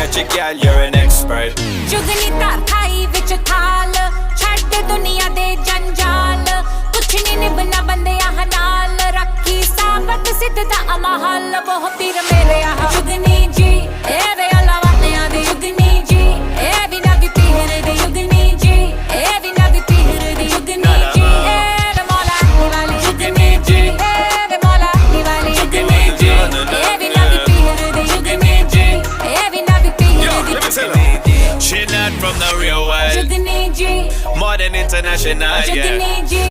at you, girl, you're an expert. जुगनी तार खाई विच थाल छड्ड दुनिया दे जंजाल कुछ नहीं निभना बंदे आह नाल रखी साबत सिद्ध दा अमहल वो पीर मेरे आह जुगनी जी ए वे अलावानिया दी जुगनी जी ए बिना भी पीर दी जुगनी जी ए बिना भी पीर दी जुगनी जी ए वे मौला वाली जुगनी जी ए वे मौला वाली जुगनी जी ए बिना भी पीर दी जुगनी जी ए बिना भी पीर दी She not from the real world, जुगनी ji more than international, yeah. जुगनी ji